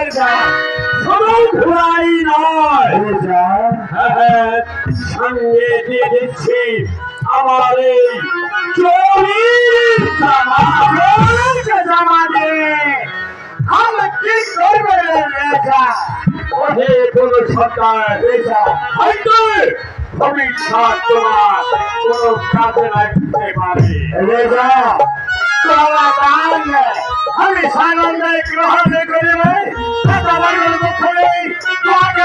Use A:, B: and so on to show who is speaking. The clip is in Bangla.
A: শুধু ঘোড়াই নয়, সঙ্গে দিয়ে দিচ্ছি আমার এই চল্লিশটা জামা দিয়ে আমরা কি করবে রেখা ওহে কোনো সরকার রেখা হয়তো ভবিষ্যৎ তোমার কোনো কাজে লাগতে পারে রেখা আমি সানন্দে গ্রহণ করি তোমাকে